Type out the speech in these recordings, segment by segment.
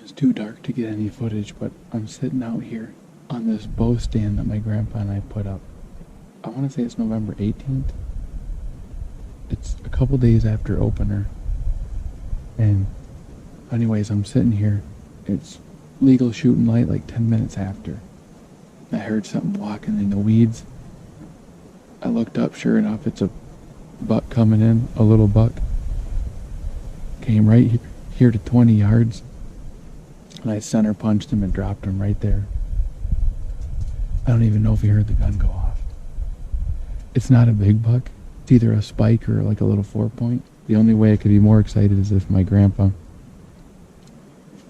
It's too dark to get any footage, but I'm sitting out here on this bow stand that my grandpa and I put up. I want to say it's November 18th. It's a couple days after opener. And anyways, I'm sitting here. It's legal shooting light like 10 minutes after. I heard something walking in the weeds. I looked up, sure enough, it's a buck coming in, a little buck. Came right here to 20 yards. And I center punched him and dropped him right there. I don't even know if he heard the gun go off. It's not a big buck. It's either a spike or like a little 4-point. The only way I could be more excited is if my grandpa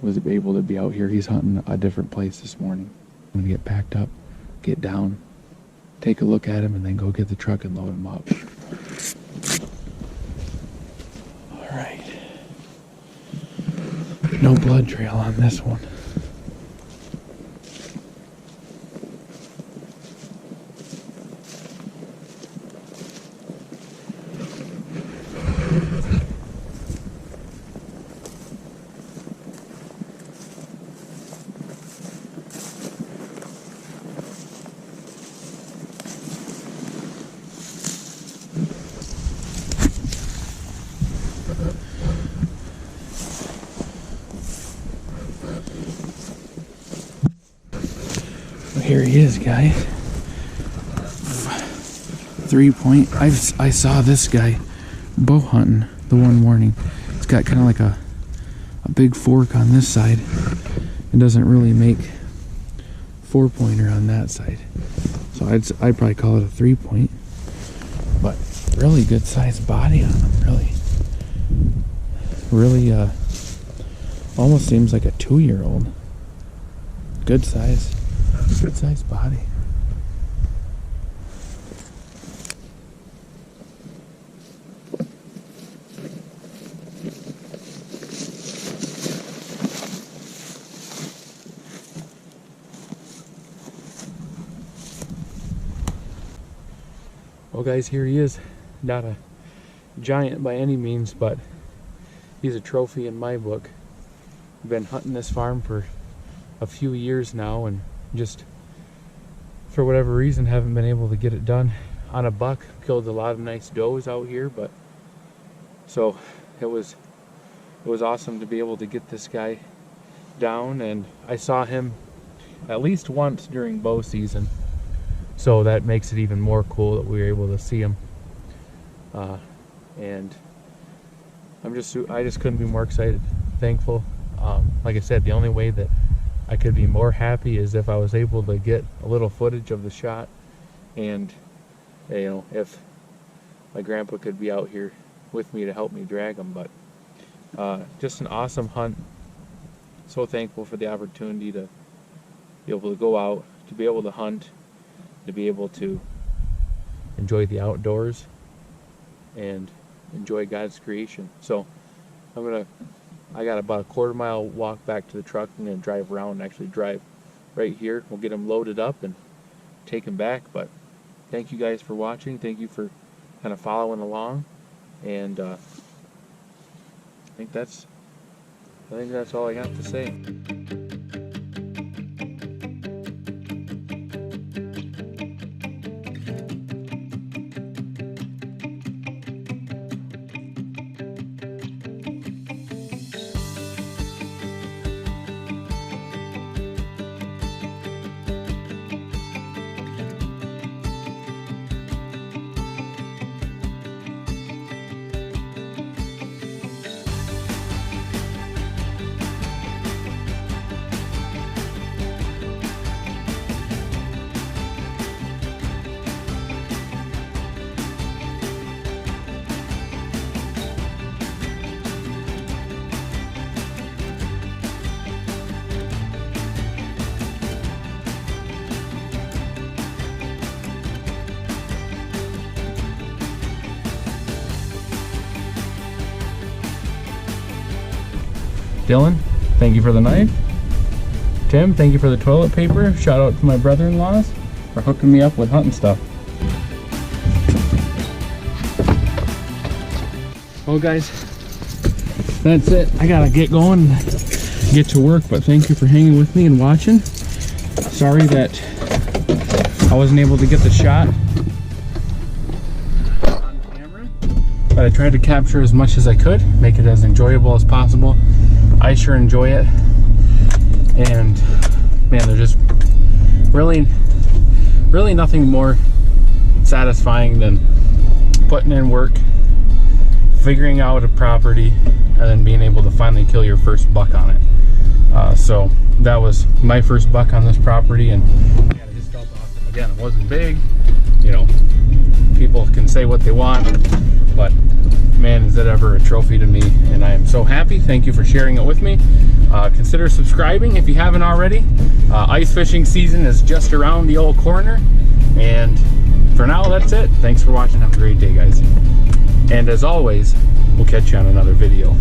was able to be out here. He's hunting a different place this morning. I'm gonna get packed up, get down, take a look at him, and then go get the truck and load him up. All right. No blood trail on this one. Here he is, guys. 3-point. I saw this guy bow hunting the one morning. It's got kind of like a big fork on this side. It doesn't really make 4-pointer on that side. So I'd probably call it a 3-point. But really good sized body on him. Really almost seems like a 2-year-old. Good size. Good sized body. Well, guys, here he is. Not a giant by any means, but he's a trophy in my book. I've been hunting this farm for a few years now, and just for whatever reason haven't been able to get it done on a buck. Killed a lot of nice does out here, but so it was awesome to be able to get this guy down. And I saw him at least once during bow season, so that makes it even more cool that we were able to see him. And I just couldn't be more excited, thankful. Like I said, the only way that I could be more happy is if I was able to get a little footage of the shot, and if my grandpa could be out here with me to help me drag him. But just an awesome hunt. So thankful for the opportunity to be able to go out, to be able to hunt, to be able to enjoy the outdoors and enjoy God's creation. So I got about a quarter-mile walk back to the truck. I'm going to drive around and actually drive right here. We'll get him loaded up and take him back. But thank you guys for watching. Thank you for kind of following along. And I think that's all I got to say. Dylan, thank you for the knife. Tim, thank you for the toilet paper. Shout out to my brother-in-laws for hooking me up with hunting stuff. Well, guys, that's it. I gotta get going. get to work, but thank you for hanging with me and watching. Sorry that I wasn't able to get the shot on camera, but I tried to capture as much as I could, make it as enjoyable as possible. I sure enjoy it, and man, there's just really nothing more satisfying than putting in work, figuring out a property, and then being able to finally kill your first buck on it. So that was my first buck on this property, and yeah, it just felt awesome. Again, it wasn't big, you know, people can say what they want, but man, is it ever a trophy to me, and I am so happy. Thank you for sharing it with me. Consider subscribing if you haven't already. Ice fishing season is just around the old corner, and for now, that's it. Thanks for watching. Have a great day, guys. And as always, we'll catch you on another video.